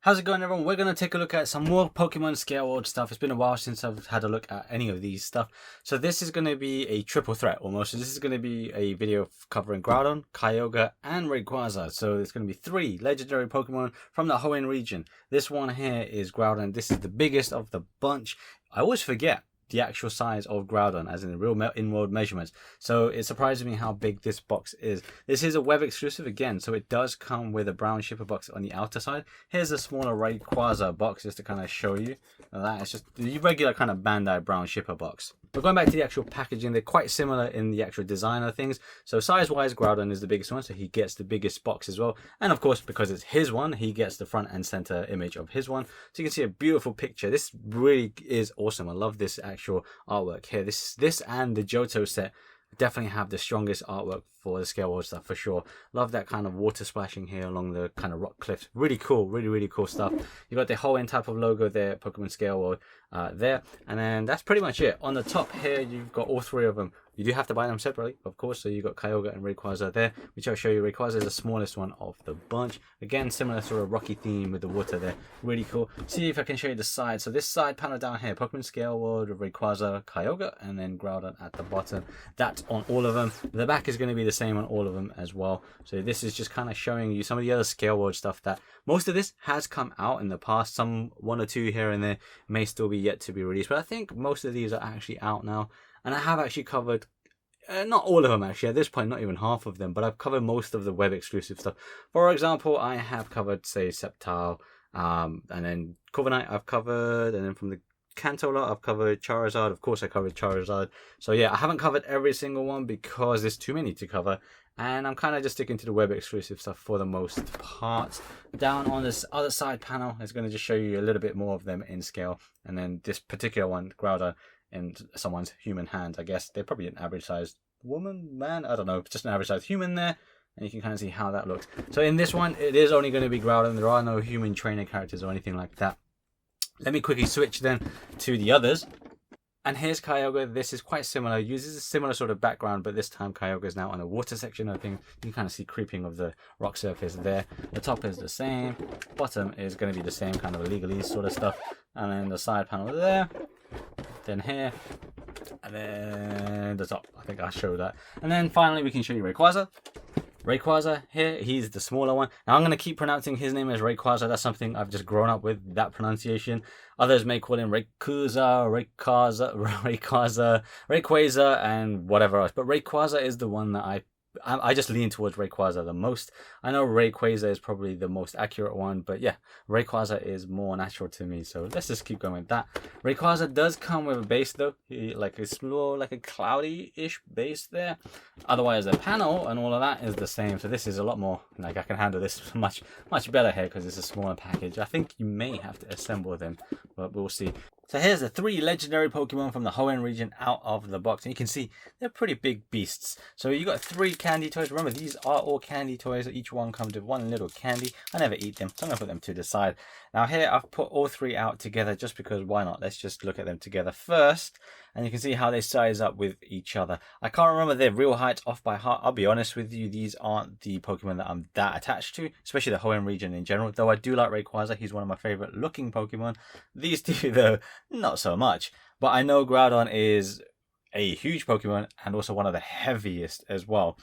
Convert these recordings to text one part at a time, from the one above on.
How's it going, everyone? We're going to take a look at some more Pokemon Scale World stuff. It's been a while since I've had a look at any of these stuff. So this is going to be a triple threat almost. So this is going to be a video covering Groudon, Kyogre, and Rayquaza. So it's going to be 3 legendary Pokemon from the Hoenn region. This one here is Groudon. This is the biggest of the bunch. I always forget the actual size of Groudon as in the real in-world measurements, so it surprises me how big this box is. This is a web exclusive again, so it does come with a brown shipper box on the outer side. Here's a smaller Rayquaza box just to kind of show you. That is just the regular kind of Bandai brown shipper box. But going back to the actual packaging, they're quite similar in the actual design of things. So size-wise, Groudon is the biggest one, so he gets the biggest box as well. And of course, because it's his one, he gets the front and center image of his one. So you can see a beautiful picture. This really is awesome. I love this actual artwork here. This and the Johto set definitely have the strongest artwork for the Scale World stuff for sure. Love that kind of water splashing here along the kind of rock cliffs. Really cool, really cool stuff. You got the Hoenn type of logo there, Pokemon Scale World there, and then that's pretty much it. On the top here, you've got all 3 of them. You do have to buy them separately, of course. So you got Kyogre and Rayquaza there, which I'll show you. Rayquaza is the smallest one of the bunch. Again, similar sort of rocky theme with the water there. Really cool. See if I can show you the side. So this side panel down here, Pokemon Scale World, Rayquaza, Kyogre, and then Groudon at the bottom. That's on all of them. The back is going to be the same on all of them as well. So this is just kind of showing you some of the other Scale World stuff that most of this has come out in the past. Some 1 or 2 here and there may still be yet to be released, but I think most of these are actually out now. And I have actually covered, not all of them actually, at this point not even half of them, but I've covered most of the web exclusive stuff. For example, I have covered, say, Sceptile, and then Corviknight I've covered, and then from the Kanto lot I've covered Charizard. Of course I covered Charizard. So yeah, I haven't covered every single one because there's too many to cover, and I'm kind of just sticking to the web exclusive stuff for the most part. Down on this other side panel is going to just show you a little bit more of them in scale, and then this particular one, Groudon, in someone's human hand. I guess they're probably an average sized woman, man, I don't know, just an average sized human there, and you can kind of see how that looks. So in this one, it is only going to be Groudon. There are no human trainer characters or anything like that. Let me quickly switch then to the others. And here's Kyogre. This is quite similar, uses a similar sort of background, but this time Kyogre is now on the water section. I think you can kind of see creeping of the rock surface there. The top is the same, bottom is going to be the same kind of legalese sort of stuff, and then the side panel there, then here, and then the top. I think I showed that. And then finally we can show you Rayquaza. Rayquaza here, he's the smaller one. Now I'm going to keep pronouncing his name as Rayquaza. That's something I've just grown up with, that pronunciation. Others may call him Rayquaza, and whatever else. But Rayquaza is the one that I just lean towards Rayquaza the most. I know Rayquaza is probably the most accurate one, but yeah, Rayquaza is more natural to me. So let's just keep going with that. Rayquaza does come with a base though, it's more like a cloudy-ish base there. Otherwise, the panel and all of that is the same. So this is a lot more, like I can handle this much better here because it's a smaller package. I think you may have to assemble them, but we'll see. So here's the 3 legendary Pokemon from the Hoenn region out of the box. And you can see they're pretty big beasts. So you got 3 candy toys. Remember, these are all candy toys. Each one comes with 1 little candy. I never eat them, so I'm going to put them to the side. Now here, I've put all 3 out together just because why not? Let's just look at them together first. And you can see how they size up with each other. I can't remember their real heights off by heart. I'll be honest with you, these aren't the Pokemon that I'm that attached to, especially the Hoenn region in general. Though I do like Rayquaza, he's one of my favorite looking Pokemon. These 2 though, not so much. But I know Groudon is a huge Pokemon and also one of the heaviest as well.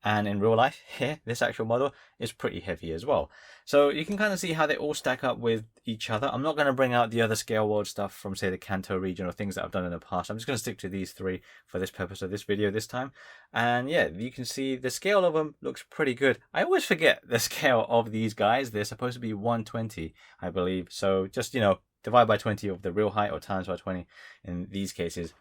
And in real life, here, this actual model is pretty heavy as well. So you can kind of see how they all stack up with each other. I'm not going to bring out the other Scale World stuff from, say, the Kanto region or things that I've done in the past. I'm just going to stick to these 3 for this purpose of this video this time. And yeah, you can see the scale of them looks pretty good. I always forget the scale of these guys. They're supposed to be 120, I believe. So just, you know, divide by 20 of the real height or times by 20 in these cases.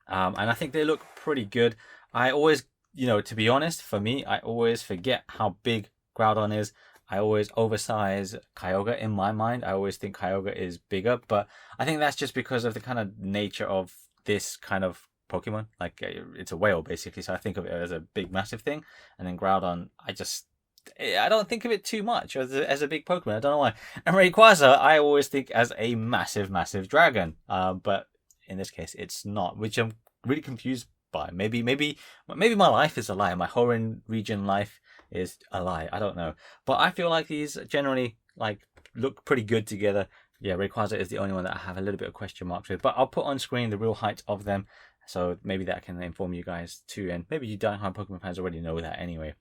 And I think they look pretty good. I always, you know, to be honest, for me, I always forget how big Groudon is. I always oversize Kyogre in my mind. I always think Kyogre is bigger, but I think that's just because of the kind of nature of this kind of Pokemon. Like, it's a whale, basically, so I think of it as a big, massive thing. And then Groudon, I don't think of it too much as a big Pokemon. I don't know why. And Rayquaza, I always think as a massive dragon. But in this case, it's not, which I'm really confused by. Maybe my life is a lie. My Hoenn region life is a lie. I don't know. But I feel like these generally like look pretty good together. Yeah, Rayquaza is the only one that I have a little bit of question marks with, but I'll put on screen the real height of them, so maybe that can inform you guys too, and maybe you die-hard Pokemon fans already know that anyway.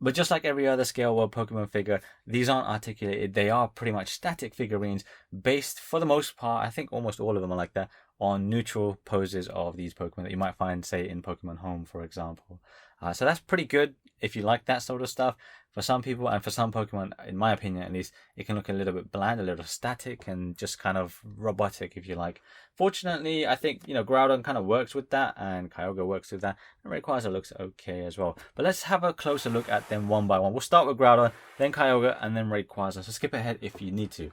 But just like every other Scale World Pokemon figure, these aren't articulated. They are pretty much static figurines based, for the most part, I think almost all of them are like that, on neutral poses of these Pokemon that you might find, say, in Pokemon Home, for example. So that's pretty good if you like that sort of stuff. For some people, and for some Pokemon, in my opinion at least, it can look a little bit bland, a little static, and just kind of robotic, if you like. Fortunately, I think, Groudon kind of works with that, and Kyogre works with that, and Rayquaza looks okay as well. But let's have a closer look at them one by one. We'll start with Groudon, then Kyogre, and then Rayquaza. So skip ahead if you need to.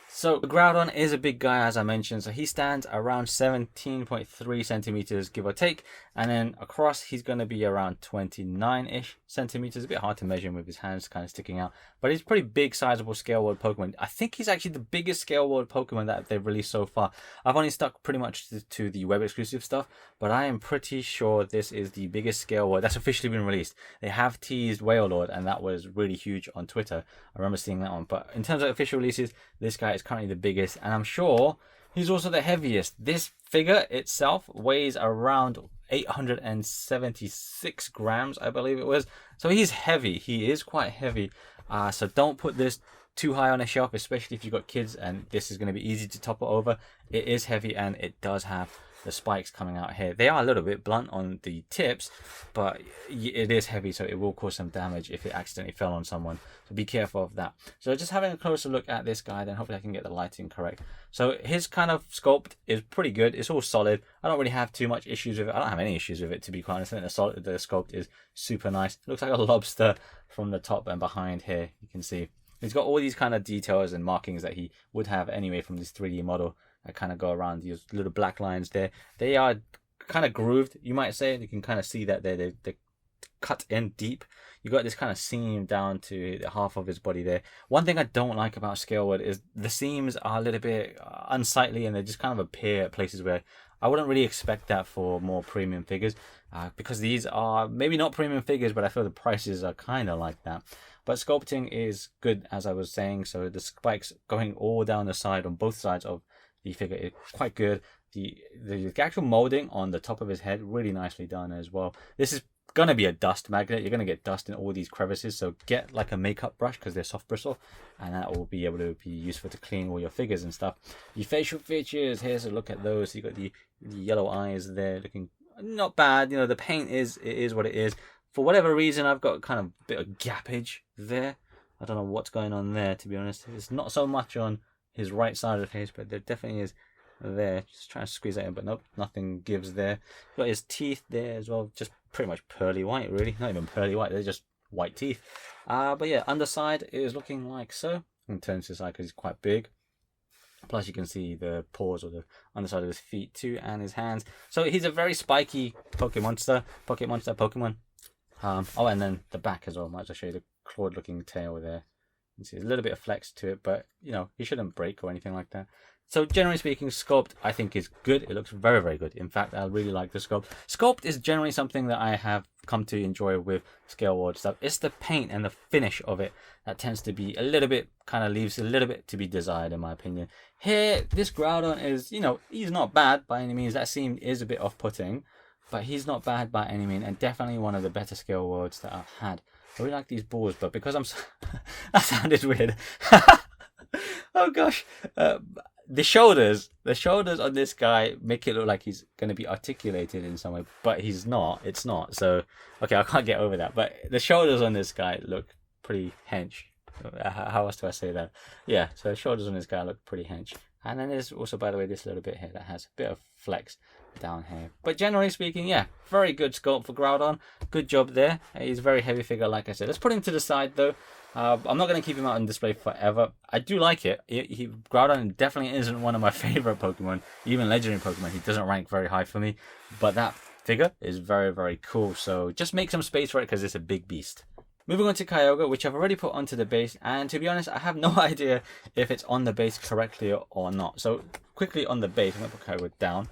So Groudon is a big guy, as I mentioned. So he stands around 17.3 centimeters, give or take. And then across, he's going to be around 29-ish centimeters. A bit hard to measure him with his hands kind of sticking out. But he's pretty big, sizable Scale World Pokemon. I think he's actually the biggest Scale World Pokemon that they've released so far. I've only stuck pretty much to the web exclusive stuff. But I am pretty sure this is the biggest Scale World that's officially been released. They have teased Wailord, and that was really huge on Twitter. I remember seeing that one. But in terms of official releases, this guy is currently the biggest, and I'm sure he's also the heaviest. This figure itself weighs around 876 grams, I believe it was. So he's heavy. He is quite heavy. So don't put this too high on a shelf, especially if you've got kids and this is going to be easy to topple over. It is heavy, and it does have the spikes coming out here. They are a little bit blunt on the tips, but it is heavy, so it will cause some damage if it accidentally fell on someone. So be careful of that. So just having a closer look at this guy, then hopefully I can get the lighting correct. So his kind of sculpt is pretty good. It's all solid. I don't really have too much issues with it. I don't have any issues with it, to be quite honest. I think the sculpt is super nice. It looks like a lobster from the top and behind here. You can see he's got all these kind of details and markings that he would have anyway from this 3D model. I kind of go around these little black lines there. They are kind of grooved, you might say. You can kind of see that they're cut in deep. You got this kind of seam down to the half of his body there. One thing I don't like about Scale World is the seams are a little bit unsightly, and they just kind of appear at places where I wouldn't really expect that for more premium figures, because these are maybe not premium figures, but I feel the prices are kind of like that. But sculpting is good, as I was saying. So the spikes going all down the side on both sides of the figure is quite good. The actual molding on the top of his head, really nicely done as well. This is going to be a dust magnet. You're going to get dust in all these crevices, so get like a makeup brush, because they're soft bristle, and that will be able to be useful to clean all your figures and stuff. Your facial features, here's a look at those. You got the yellow eyes there, looking not bad. The paint is what it is. For whatever reason, I've got kind of a bit of gappage there. I don't know what's going on there, to be honest. It's not so much on his right side of the face, but there definitely is there. Just trying to squeeze that in, but nope, nothing gives there. Got his teeth there as well, just pretty much pearly white, really. Not even pearly white, they're just white teeth. But yeah, underside is looking like so. I'm going to turn to the side because he's quite big. Plus you can see the paws or the underside of his feet too, and his hands. So he's a very spiky pocket monster Pokemon. Oh, and then the back as well. Might as well show you the clawed looking tail there. You can see there's a little bit of flex to it, but he shouldn't break or anything like that. So generally speaking, sculpt I think is good. It looks very, very good. In fact, I really like the sculpt. Sculpt is generally something that I have come to enjoy with Scale World stuff. It's the paint and the finish of it that tends to be a little bit, kind of leaves a little bit to be desired, in my opinion. Here, this Groudon is, he's not bad by any means. That seam is a bit off-putting, but he's not bad by any means, and definitely one of the better Scale Worlds that I've had. I really like these balls, but because I'm so that sounded weird. Oh gosh. The shoulders on this guy make it look like he's going to be articulated in some way, but he's not. It's not. So, okay, I can't get over that. But the shoulders on this guy look pretty hench. How else do I say that? Yeah, so the shoulders on this guy look pretty hench. And then there's also, by the way, this little bit here that has a bit of flex down here. But generally speaking, yeah, very good sculpt for Groudon. Good job there. He's a very heavy figure, like I said. Let's put him to the side, though. I'm not going to keep him out on display forever. I do like it. Groudon definitely isn't one of my favorite Pokemon. Even Legendary Pokemon, he doesn't rank very high for me. But that figure is very, very cool. So just make some space for it, because it's a big beast. Moving on to Kyogre, which I've already put onto the base, and to be honest, I have no idea if it's on the base correctly or not. So quickly on the base, I'm going to put Kyogre down.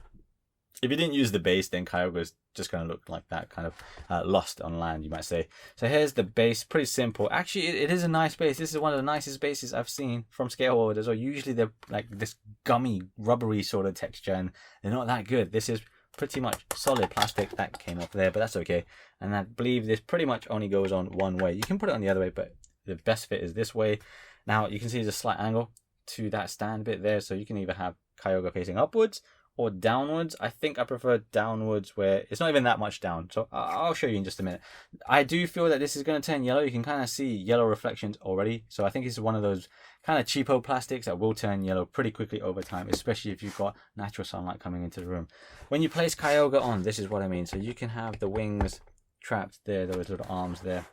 If you didn't use the base, then Kyogre is just going to look like that, kind of lost on land, you might say. So here's the base, pretty simple. Actually, it is a nice base. This is one of the nicest bases I've seen from Scale World as well. Usually they're like this gummy, rubbery sort of texture, and they're not that good. This is pretty much solid plastic. That came off there, but that's okay. And I believe this pretty much only goes on one way. You can put it on the other way, but the best fit is this way. Now, you can see there's a slight angle to that stand bit there, so you can either have Kyogre facing upwards or downwards. I think I prefer downwards, where it's not even that much down. So I'll show you in just a minute. I do feel that this is going to turn yellow. You can kind of see yellow reflections already. So I think this is one of those kind of cheapo plastics that will turn yellow pretty quickly over time, especially if you've got natural sunlight coming into the room. When you place Kyogre on, this is what I mean. So you can have the wings trapped there, those little arms there.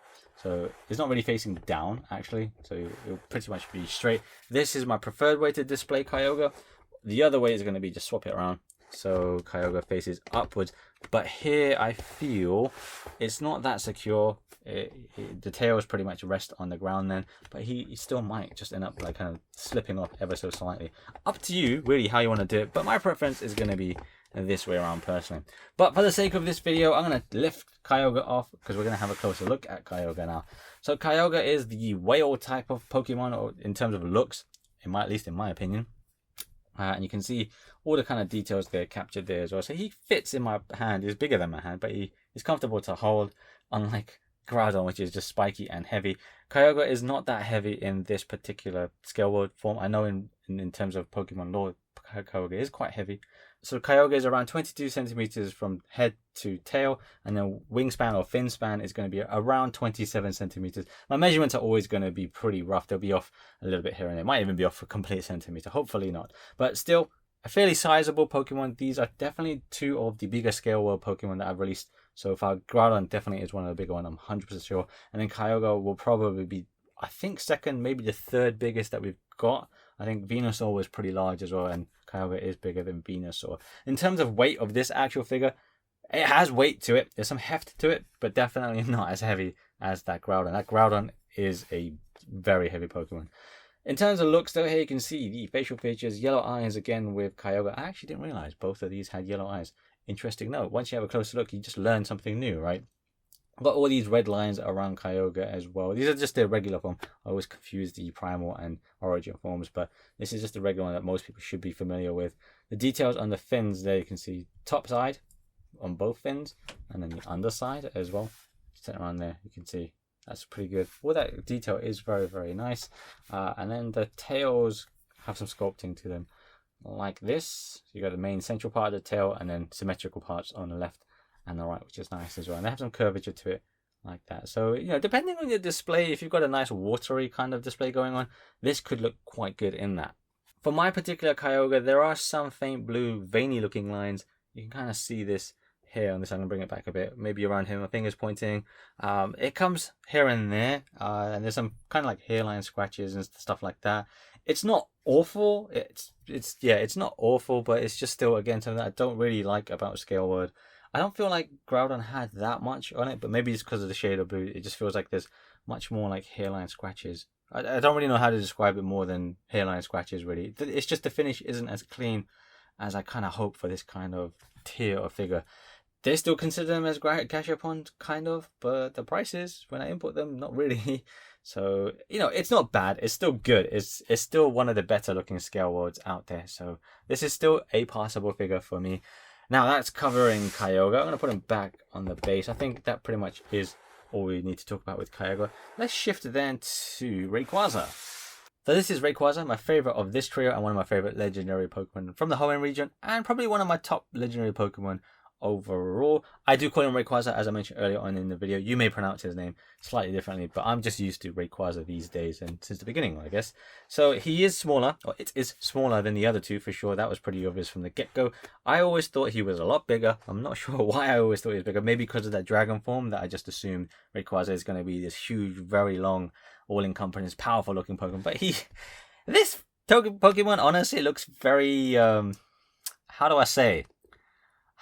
So it's not really facing down, actually. So it'll pretty much be straight. This is my preferred way to display Kyogre. The other way is going to be just swap it around. So Kyogre faces upwards. But here I feel it's not that secure. The tails pretty much rest on the ground then. But he still might just end up like kind of slipping off ever so slightly. Up to you, really, how you want to do it. But my preference is going to be this way around personally. But for the sake of this video, I'm going to lift Kyogre off because we're going to have a closer look at Kyogre now. So Kyogre is the whale type of Pokemon, or in terms of looks, at least in my opinion. And you can see all the kind of details there captured there as well. So he fits in my hand. He's bigger than my hand, but he's comfortable to hold, unlike Groudon, which is just spiky and heavy. Kyogre is not that heavy in this particular Scale World form. I know in terms of Pokemon lore, Kyogre is quite heavy. So Kyogre is around 22 centimeters from head to tail, and then wingspan or fin span is going to be around 27 centimeters. My measurements are always going to be pretty rough. They'll be off a little bit here and there. Might even be off a complete centimeter. Hopefully not. But still, a fairly sizable Pokemon. These are definitely two of the bigger Scale World Pokemon that I've released so far. Groudon definitely is one of the bigger ones, I'm 100% sure. And then Kyogre will probably be, I think, second, maybe the third biggest that we've got. I think Venusaur was pretty large as well, and Kyogre is bigger than Venusaur. In terms of weight of this actual figure, it has weight to it. There's some heft to it, but definitely not as heavy as that Groudon. That Groudon is a very heavy Pokemon. In terms of looks though, here you can see the facial features, yellow eyes again with Kyogre. I actually didn't realize both of these had yellow eyes. Interesting note. Once you have a closer look, you just learn something new, right? Got all these red lines around Kyogre as well. These are just the regular form. I always confuse the primal and origin forms, but this is just the regular one that most people should be familiar with. The details on the fins there, you can see top side on both fins, and then the underside as well. Just around there, you can see that's pretty good. All that detail is very, very nice. And then the tails have some sculpting to them, like this. So you got the main central part of the tail, and then symmetrical parts on the left and the right, which is nice as well. And they have some curvature to it like that. So, you know, depending on your display, if you've got a nice watery kind of display going on, this could look quite good in that. For my particular Kyogre, there are some faint blue veiny looking lines. You can kind of see this here on this. I'm going to bring it back a bit, maybe around here, my finger's pointing. It comes here and there, and there's some kind of like hairline scratches and stuff like that. It's not awful. It's not awful, but it's just still, again, something that I don't really like about Scale World. I don't feel like Groudon had that much on it, but maybe it's because of the shade of blue. It just feels like there's much more like hairline scratches. I don't really know how to describe it more than hairline scratches, really. It's just the finish isn't as clean as I kind of hope for this kind of tier of figure. They still consider them as Gashapons, kind of, but the prices, when I import them, not really. So, you know, it's not bad. It's still good. It's still one of the better looking Scale Worlds out there. So this is still a passable figure for me. Now that's covering Kyogre. I'm going to put him back on the base. I think that pretty much is all we need to talk about with Kyogre. Let's shift then to Rayquaza. So this is Rayquaza, my favorite of this trio and one of my favorite legendary Pokemon from the Hoenn region, and probably one of my top legendary Pokemon overall. I do call him Rayquaza, as I mentioned earlier on in the video. You may pronounce his name slightly differently, but I'm just used to Rayquaza these days and since the beginning, I guess. So he is smaller, or it is smaller than the other two for sure. That was pretty obvious from the get-go. I always thought he was a lot bigger. I'm not sure why I always thought he was bigger. Maybe because of that dragon form that I just assumed Rayquaza is going to be this huge, very long, all-encompassing, powerful-looking Pokemon. But this Pokemon honestly looks very, how do I say?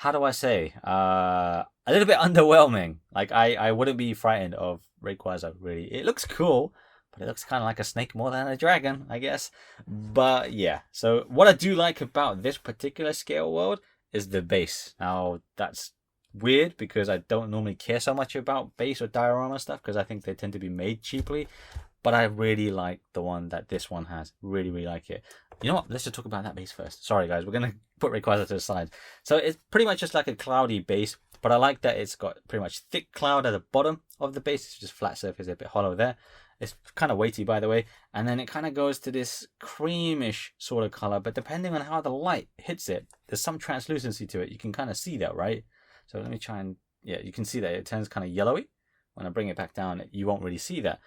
A little bit underwhelming. Like, I wouldn't be frightened of Rayquaza, really. It looks cool, but it looks kind of like a snake more than a dragon, I guess. But yeah, so what I do like about this particular Scale World is the base. Now, that's weird because I don't normally care so much about base or diorama stuff because I think they tend to be made cheaply. But I really like the one that this one has. Really, really like it. You know what? Let's just talk about that base first. Sorry, guys. We're going to put Rayquaza to the side. So it's pretty much just like a cloudy base. But I like that it's got pretty much thick cloud at the bottom of the base. It's just flat surface, a bit hollow there. It's kind of weighty, by the way. And then it kind of goes to this creamish sort of color. But depending on how the light hits it, there's some translucency to it. You can kind of see that, right? So let me try and... Yeah, you can see that it turns kind of yellowy. When I bring it back down, you won't really see that.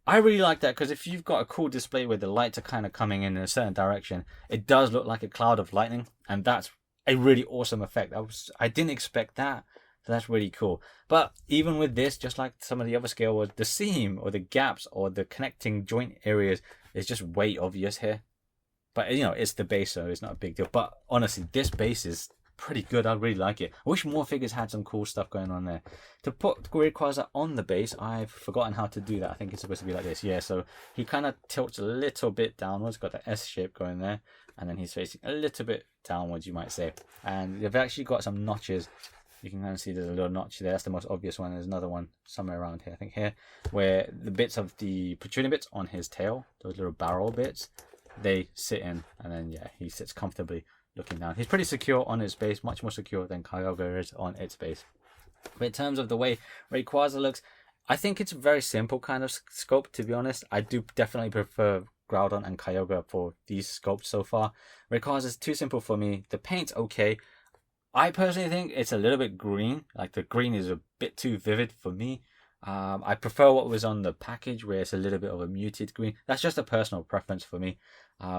I really like that because if you've got a cool display where the lights are kind of coming in a certain direction, it does look like a cloud of lightning, and that's a really awesome effect. I didn't expect that, so that's really cool. But even with this, just like some of the other scale words, the seam or the gaps or the connecting joint areas is just way obvious here. But you know, it's the base, so it's not a big deal. But honestly, this base is pretty good. I really like it. I wish more figures had some cool stuff going on there. To put Rayquaza on the base, I've forgotten how to do that. I think it's supposed to be like this. Yeah, so he kind of tilts a little bit downwards, got the S shape going there, and then he's facing a little bit downwards, you might say. And they've actually got some notches. You can kind of see there's a little notch there. That's the most obvious one. There's another one somewhere around here, I think here, where the bits of the protruding bits on his tail, those little barrel bits, they sit in, and then yeah, he sits comfortably looking down. He's pretty secure on his base, much more secure than Kyogre is on its base. But in terms of the way Rayquaza looks, I think it's a very simple kind of sculpt, to be honest. I do definitely prefer Groudon and Kyogre for these sculpts so far. Rayquaza is too simple for me. The paint's okay. I personally think it's a little bit green. Like the green is a bit too vivid for me. I prefer what was on the package where it's a little bit of a muted green. That's just a personal preference for me.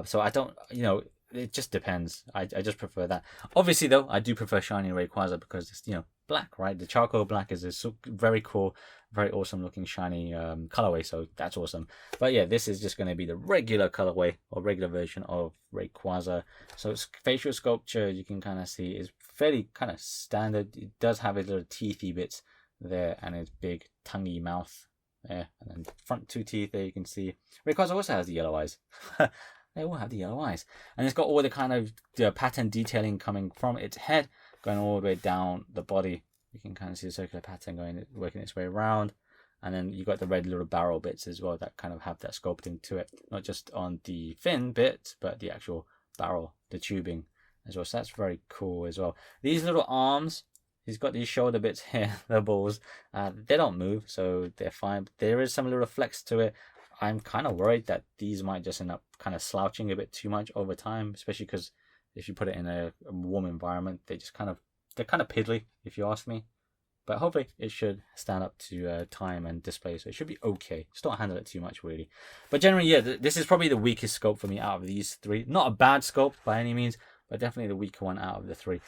So I don't, you know, it just depends. I just prefer that. Obviously, though, I do prefer shiny Rayquaza because it's, you know, black, right? The charcoal black is a very cool, very awesome looking shiny colorway, so that's awesome. But yeah, this is just going to be the regular colorway or regular version of Rayquaza. So its facial sculpture, you can kind of see, is fairly kind of standard. It does have its little teethy bits there and its big tonguey mouth there, and then front two teeth there you can see. Rayquaza also has the yellow eyes. They all have the yellow eyes. And it's got all the kind of pattern detailing coming from its head, going all the way down the body. You can kind of see the circular pattern working its way around. And then you got the red little barrel bits as well that kind of have that sculpting to it. Not just on the fin bit, but the actual barrel, the tubing as well. So that's very cool as well. These little arms, he's got these shoulder bits here, the balls. They don't move, so they're fine. There is some little flex to it. I'm kind of worried that these might just end up kind of slouching a bit too much over time, especially because if you put it in a warm environment, they're kind of piddly, if you ask me. But hopefully it should stand up to time and display, so it should be okay. Just don't handle it too much, really. But generally, yeah, this is probably the weakest sculpt for me out of these three. Not a bad sculpt by any means, but definitely the weaker one out of the three.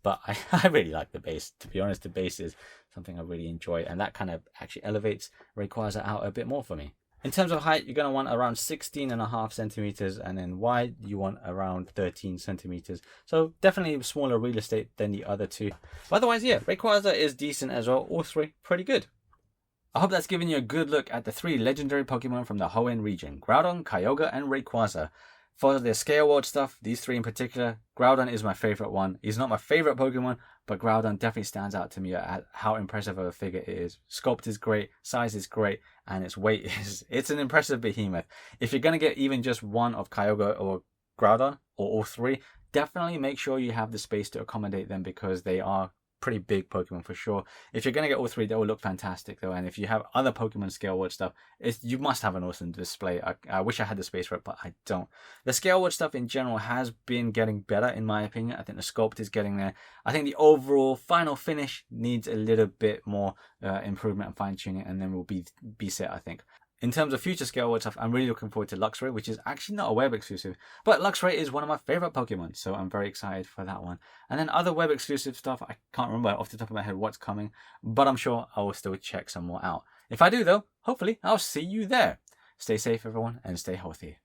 But I really like the base. To be honest, the base is something I really enjoy, and that kind of actually elevates Rayquaza out a bit more for me. In terms of height, you're going to want around 16.5 centimeters, and then wide, you want around 13 centimeters. So definitely smaller real estate than the other two. But otherwise, yeah, Rayquaza is decent as well. All three, pretty good. I hope that's given you a good look at the three legendary Pokemon from the Hoenn region: Groudon, Kyogre, and Rayquaza. For the Scale World stuff, these three in particular, Groudon is my favorite one. He's not my favorite Pokemon, but Groudon definitely stands out to me at how impressive of a figure it is. Sculpt is great, size is great, and its weight is, it's an impressive behemoth. If you're going to get even just one of Kyogre or Groudon, or all three, definitely make sure you have the space to accommodate them because they are pretty big Pokemon for sure. If you're going to get all three, they will look fantastic though. And if you have other Pokemon Scale World stuff, you must have an awesome display. I wish I had the space for it, but I don't. The Scale World stuff in general has been getting better in my opinion. I think the sculpt is getting there. I think the overall final finish needs a little bit more improvement and fine tuning, and then we'll be set, I think. In terms of future Scale World stuff, I'm really looking forward to Luxray, which is actually not a web exclusive, but Luxray is one of my favorite Pokemon, so I'm very excited for that one. And then other web exclusive stuff, I can't remember off the top of my head what's coming, but I'm sure I will still check some more out. If I do though, hopefully I'll see you there. Stay safe everyone, and stay healthy.